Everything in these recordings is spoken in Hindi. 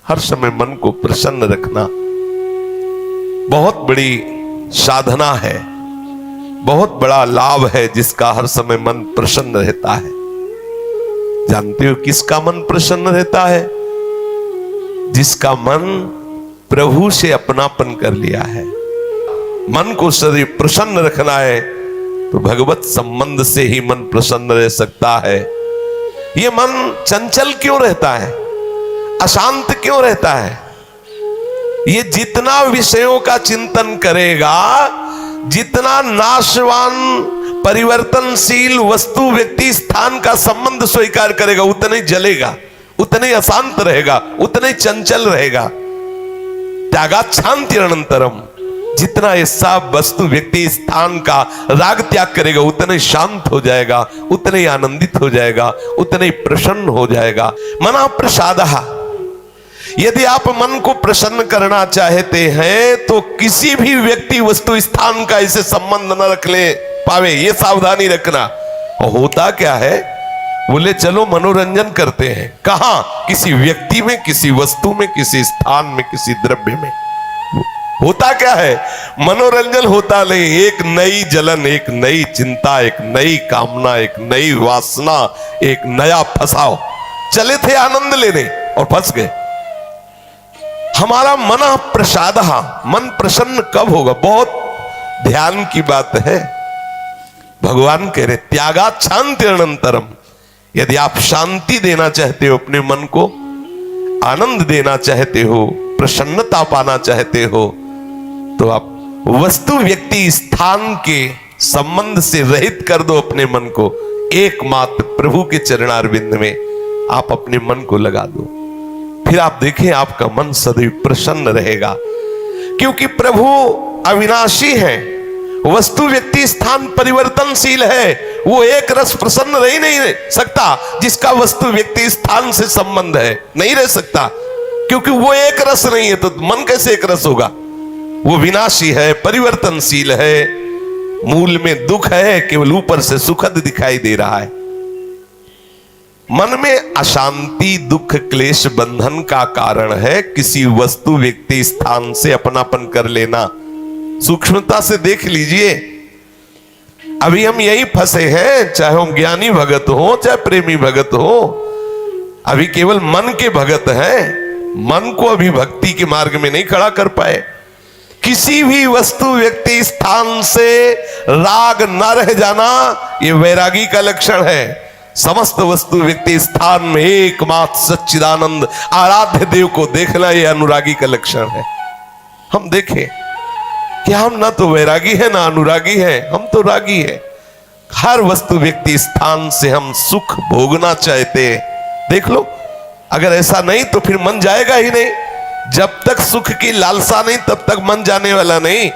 हर समय मन को प्रसन्न रखना बहुत बड़ी साधना है, बहुत बड़ा लाभ है, जिसका हर समय मन प्रसन्न रहता है। जानते हो किसका मन प्रसन्न रहता है? जिसका मन प्रभु से अपनापन कर लिया है। मन को सदैव प्रसन्न रखना है तो भगवत संबंध से ही मन प्रसन्न रह सकता है। ये मन चंचल क्यों रहता है, अशांत क्यों रहता है? ये जितना विषयों का चिंतन करेगा, जितना नाशवान परिवर्तनशील वस्तु व्यक्ति स्थान का संबंध स्वीकार करेगा, उतना ही जलेगा, उतना ही अशांत रहेगा, उतना ही चंचल रहेगा। त्यागात् शांति अनंतरम, जितना ये सब वस्तु व्यक्ति स्थान का राग त्याग करेगा, उतना ही शांत हो जाएगा, उतना ही आनंदित हो जाएगा, उतना ही प्रसन्न हो जाएगा। मना प्रसादः, यदि आप मन को प्रसन्न करना चाहते हैं तो किसी भी व्यक्ति वस्तु स्थान का इसे संबंध न रख ले पावे, ये सावधानी रखना। और होता क्या है, बोले चलो मनोरंजन करते हैं, कहां? किसी व्यक्ति में, किसी वस्तु में, किसी स्थान में, किसी द्रव्य में। होता क्या है, मनोरंजन होता नहीं, एक नई जलन, एक नई चिंता, एक नई कामना, एक नई वासना, एक नया फसाव। चले थे आनंद लेने और फंस गए। हमारा मन प्रसाद, मन प्रसन्न कब होगा? बहुत ध्यान की बात है। भगवान कह रहे त्यागात् शांति अनंतरम, यदि आप शांति देना चाहते हो अपने मन को, आनंद देना चाहते हो, प्रसन्नता पाना चाहते हो, तो आप वस्तु व्यक्ति स्थान के संबंध से रहित कर दो अपने मन को। एकमात्र प्रभु के चरणारविंद में आप अपने मन को लगा दो, फिर आप देखें आपका मन सदैव प्रसन्न रहेगा। क्योंकि प्रभु अविनाशी है, वस्तु व्यक्ति स्थान परिवर्तनशील है। वो एक रस प्रसन्न रह ही नहीं सकता जिसका वस्तु व्यक्ति स्थान से संबंध है, नहीं रह सकता। क्योंकि वो एक रस नहीं है तो मन कैसे एक रस होगा? वो विनाशी है, परिवर्तनशील है, मूल में दुख है, केवल ऊपर से सुखद दिखाई दे रहा है। मन में अशांति, दुख, क्लेश, बंधन का कारण है किसी वस्तु व्यक्ति स्थान से अपनापन कर लेना। सूक्ष्मता से देख लीजिए, अभी हम यही फंसे हैं, चाहे हम ज्ञानी भगत हो, चाहे प्रेमी भगत हो, अभी केवल मन के भगत हैं। मन को अभी भक्ति के मार्ग में नहीं खड़ा कर पाए। किसी भी वस्तु व्यक्ति स्थान से राग न रह जाना, यह वैरागी का लक्षण है। समस्त वस्तु व्यक्ति स्थान में एकमात्र सच्चिदानंद आराध्य देव को देखना, यह अनुरागी का लक्षण है। हम देखें कि हम ना तो वैरागी है ना अनुरागी है, हम तो रागी है। हर वस्तु व्यक्ति स्थान से हम सुख भोगना चाहते हैं। देख लो, अगर ऐसा नहीं तो फिर मन जाएगा ही नहीं। जब तक सुख की लालसा नहीं तब तक मन जाने वाला नहीं।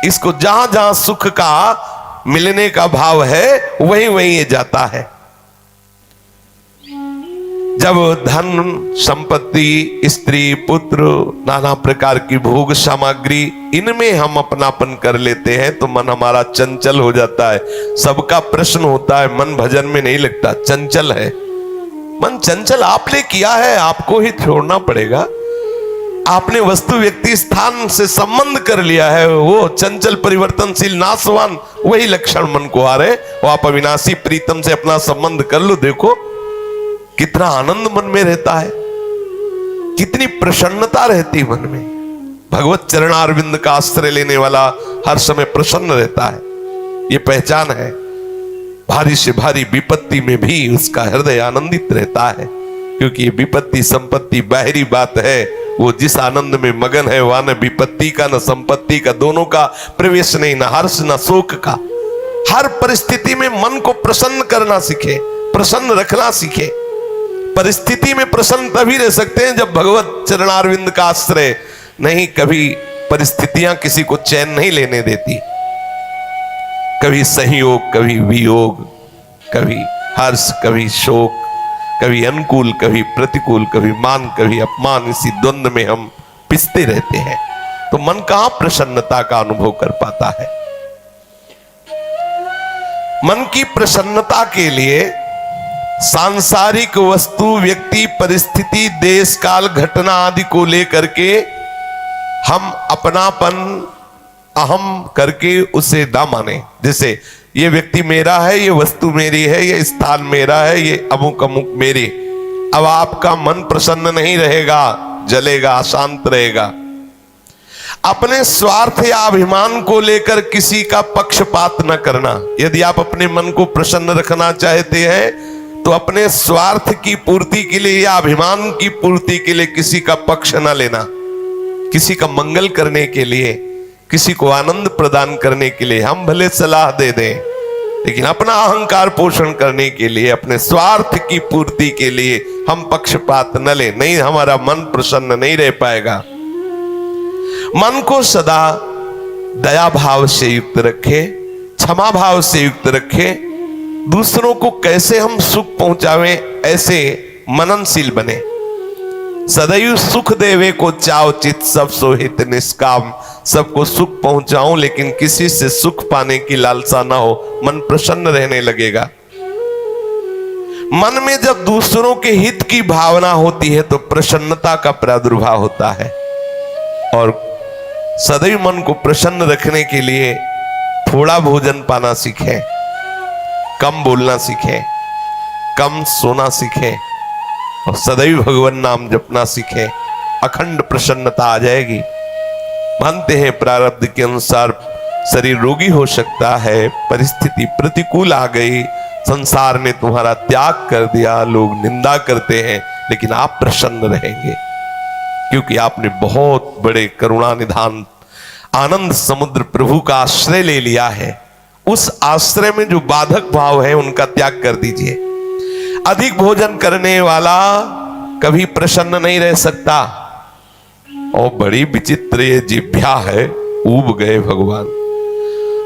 इसको जहां जहां सुख का मिलने का भाव है वहीं वहीं ये जाता है। जब धन संपत्ति, स्त्री, पुत्र, नाना प्रकार की भोग सामग्री, इनमें हम अपनापन कर लेते हैं तो मन हमारा चंचल हो जाता है। सबका प्रश्न होता है, मन भजन में नहीं लगता, चंचल है मन। चंचल आपने किया है, आपको ही छोड़ना पड़ेगा। आपने वस्तु व्यक्ति स्थान से संबंध कर लिया है, वो चंचल परिवर्तनशील नाशवान वही लक्षण मन को आ रहे। वो आप अविनाशी प्रीतम से अपना संबंध कर लो, देखो कितना आनंद मन में रहता है, कितनी प्रसन्नता रहती मन में। भगवत चरणारविंद का आश्रय लेने वाला हर समय प्रसन्न रहता है, ये पहचान है। भारी से भारी विपत्ति में भी उसका हृदय आनंदित रहता है। क्योंकि ये विपत्ति संपत्ति बाहरी बात है, वो जिस आनंद में मगन है वहां न विपत्ति का न संपत्ति का दोनों का प्रवेश नहीं, न हर्ष न शोक का। हर परिस्थिति में मन को प्रसन्न करना सीखे, प्रसन्न रखना सीखे। परिस्थिति में प्रसन्न तभी रह सकते हैं जब भगवत चरणारविंद का आश्रय नहीं। कभी परिस्थितियां किसी को चैन नहीं लेने देती, कभी संयोग, कभी वियोग, कभी हर्ष, कभी शोक, कभी अनुकूल, कभी प्रतिकूल, कभी मान, कभी अपमान। इसी द्वंद्व में हम पिसते रहते हैं तो मन कहां प्रसन्नता का अनुभव कर पाता है। मन की प्रसन्नता के लिए सांसारिक वस्तु, व्यक्ति, परिस्थिति, देश काल, घटना आदि को लेकर के हम अपनापन, अहम करके उसे ना माने। जैसे ये व्यक्ति मेरा है, ये वस्तु मेरी है, ये स्थान मेरा है, ये अमुक अमुक मेरी। अब आपका मन प्रसन्न नहीं रहेगा, जलेगा, अशांत रहेगा। अपने स्वार्थ या अभिमान को लेकर किसी का पक्षपात न करना। यदि आप अपने मन को प्रसन्न रखना चाहते हैं तो अपने स्वार्थ की पूर्ति के लिए या अभिमान की पूर्ति के लिए किसी का पक्ष न लेना। किसी का मंगल करने के लिए, किसी को आनंद प्रदान करने के लिए हम भले सलाह दे दें, लेकिन अपना अहंकार पोषण करने के लिए, अपने स्वार्थ की पूर्ति के लिए हम पक्षपात न लें। नहीं, हमारा मन प्रसन्न नहीं रह पाएगा। मन को सदा दया भाव से युक्त रखे, क्षमा भाव से युक्त रखे। दूसरों को कैसे हम सुख पहुंचावें, ऐसे मननशील बने। सदैव सुख देवे को चाव चित, सब सोहित निष्काम। सबको सुख पहुंचाऊं लेकिन किसी से सुख पाने की लालसा ना हो, मन प्रसन्न रहने लगेगा। मन में जब दूसरों के हित की भावना होती है तो प्रसन्नता का प्रादुर्भाव होता है। और सदैव मन को प्रसन्न रखने के लिए थोड़ा भोजन पाना सीखें, कम बोलना सीखें, कम सोना सीखें और सदैव भगवान नाम जपना सीखें। अखंड प्रसन्नता आ जाएगी। मानते हैं प्रारब्ध के अनुसार शरीर रोगी हो सकता है, परिस्थिति प्रतिकूल आ गई, संसार ने तुम्हारा त्याग कर दिया, लोग निंदा करते हैं, लेकिन आप प्रसन्न रहेंगे क्योंकि आपने बहुत बड़े करुणा निधान आनंद समुद्र प्रभु का आश्रय ले लिया है। उस आश्रय में जो बाधक भाव है उनका त्याग कर दीजिए। अधिक भोजन करने वाला कभी प्रसन्न नहीं रह सकता। और बड़ी विचित्र ये जिह्वा है, ऊब गए भगवान।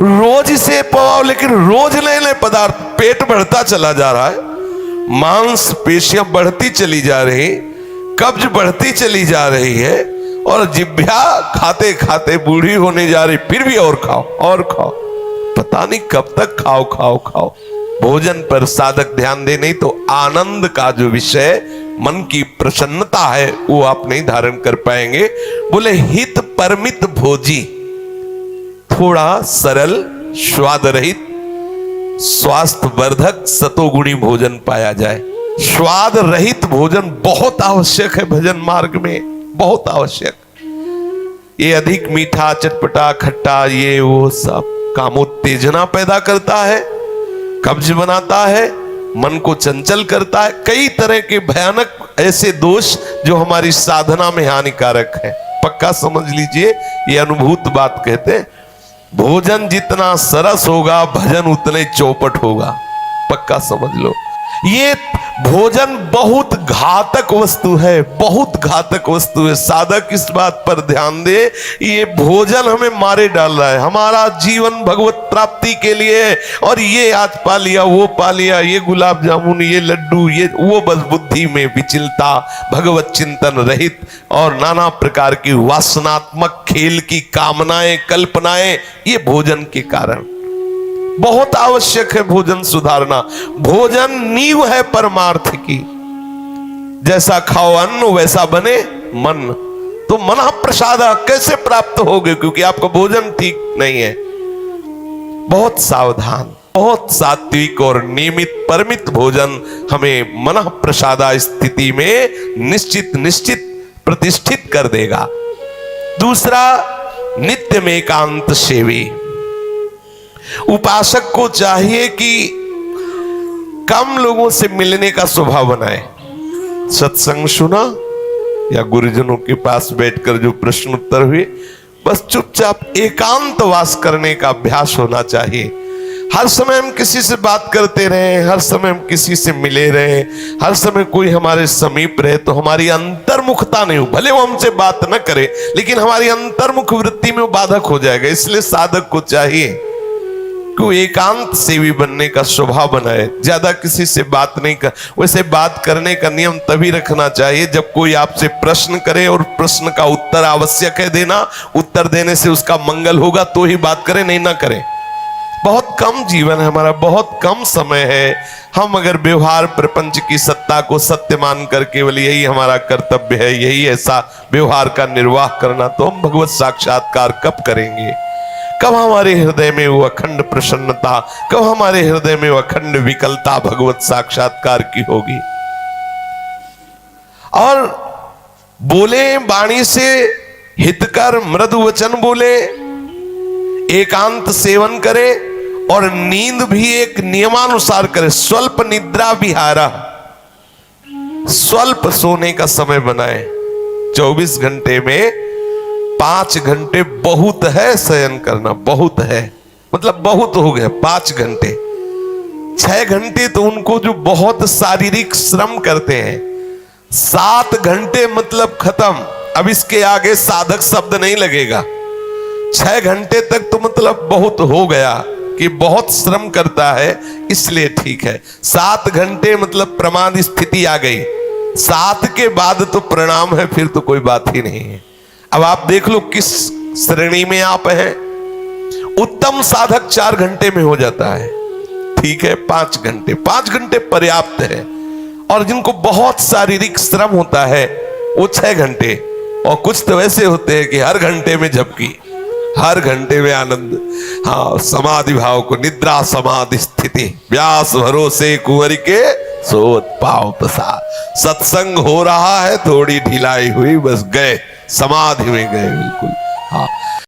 रोज इसे पवाओ लेकिन रोज नए नए पदार्थ, पेट बढ़ता चला जा रहा है, मांस पेशियां बढ़ती चली जा रही, कब्ज बढ़ती चली जा रही है और जिह्वा खाते खाते बूढ़ी होने जा रही, फिर भी और खाओ और खाओ। पता नहीं कब तक खाओ खाओ खाओ। भोजन पर साधक ध्यान दे, नहीं तो आनंद का जो विषय मन की प्रसन्नता है वो आप नहीं धारण कर पाएंगे। बोले हित परमित भोजी, थोड़ा सरल, स्वाद रहित, स्वास्थ्य वर्धक सतोगुणी भोजन पाया जाए। स्वाद रहित भोजन बहुत आवश्यक है भजन मार्ग में, बहुत आवश्यक। ये अधिक मीठा, चटपटा, खट्टा, ये वो सब कामोत्तेजना पैदा करता है, कब्ज बनाता है, मन को चंचल करता है। कई तरह के भयानक ऐसे दोष जो हमारी साधना में हानिकारक है। पक्का समझ लीजिए, ये अनुभूत बात कहते हैं। भोजन जितना सरस होगा भजन उतने चौपट होगा। पक्का समझ लो, ये भोजन बहुत घातक वस्तु है, बहुत घातक वस्तु है। साधक इस बात पर ध्यान दे, ये भोजन हमें मारे डाल रहा है। हमारा जीवन भगवत प्राप्ति के लिए है और ये आज पा लिया, वो पा लिया, ये गुलाब जामुन, ये लड्डू, ये वो, बस बुद्धि में विचलता, भगवत चिंतन रहित और नाना प्रकार की वासनात्मक खेल की कामनाएं, कल्पनाएं, ये भोजन के कारण। बहुत आवश्यक है भोजन सुधारना। भोजन नींव है परमार्थ की। जैसा खाओ अन्न वैसा बने मन। तो मन प्रसाद कैसे प्राप्त होगे, क्योंकि आपका भोजन ठीक नहीं है। बहुत सावधान, बहुत सात्विक और नियमित परमित भोजन हमें मन प्रसादा स्थिति में निश्चित प्रतिष्ठित कर देगा। दूसरा, नित्य में एकांत सेवी। उपासक को चाहिए कि कम लोगों से मिलने का स्वभाव बनाए। सत्संग सुना या गुरुजनों के पास बैठकर जो प्रश्न उत्तर हुए, बस चुपचाप एकांत वास करने का अभ्यास होना चाहिए। हर समय हम किसी से बात करते रहे, हर समय हम किसी से मिले रहे, हर समय कोई हमारे समीप रहे, तो हमारी अंतर्मुखता नहीं हो। भले वो हमसे बात न करे लेकिन हमारी अंतर्मुख वृत्ति में वो बाधक हो जाएगा। इसलिए साधक को चाहिए कि एकांत सेवी बनने का स्वभाव बनाए, ज्यादा किसी से बात नहीं कर। वैसे बात करने का नियम तभी रखना चाहिए जब कोई आपसे प्रश्न करे और प्रश्न का उत्तर आवश्यक है देना, उत्तर देने से उसका मंगल होगा तो ही बात करे, नहीं ना करे। बहुत कम जीवन है हमारा, बहुत कम समय है। हम अगर व्यवहार प्रपंच की सत्ता को सत्य मानकर केवल यही हमारा कर्तव्य है, यही ऐसा व्यवहार का निर्वाह करना, तो हम भगवत साक्षात्कार कब करेंगे? कब हमारे हृदय में वो अखंड प्रसन्नता, कब हमारे हृदय में वो अखंड विकलता भगवत साक्षात्कार की होगी? और बोले वाणी से हितकर मृदु वचन बोले, एकांत सेवन करे और नींद भी एक नियमानुसार करे। स्वल्प निद्रा विहारा, स्वल्प सोने का समय बनाए। 24 घंटे में 5 घंटे बहुत है शयन करना, बहुत है, मतलब बहुत हो गया 5 घंटे। 6 घंटे तो उनको जो बहुत शारीरिक श्रम करते हैं, 7 घंटे मतलब खत्म। अब इसके आगे साधक शब्द नहीं लगेगा। 6 घंटे तक तो मतलब बहुत हो गया कि बहुत श्रम करता है, इसलिए ठीक है। 7 घंटे मतलब प्रमाद स्थिति आ गई, 7 के बाद तो प्रणाम है, फिर तो कोई बात ही नहीं है। अब आप देख लो किस श्रेणी में आप हैं। उत्तम साधक 4 घंटे में हो जाता है, ठीक है। 5 घंटे, 5 घंटे पर्याप्त है। और जिनको बहुत शारीरिक श्रम होता है वो 6 घंटे, और कुछ तो ऐसे होते हैं कि हर घंटे में झपकी, हर घंटे में आनंद। हाँ, समाधि भाव को, निद्रा समाधि स्थिति, व्यास भरोसे कुंवर के सोत पाव प्रसाद। सत्संग हो रहा है, थोड़ी ढिलाई हुई, बस गए समाधि में, गए बिल्कुल। हाँ।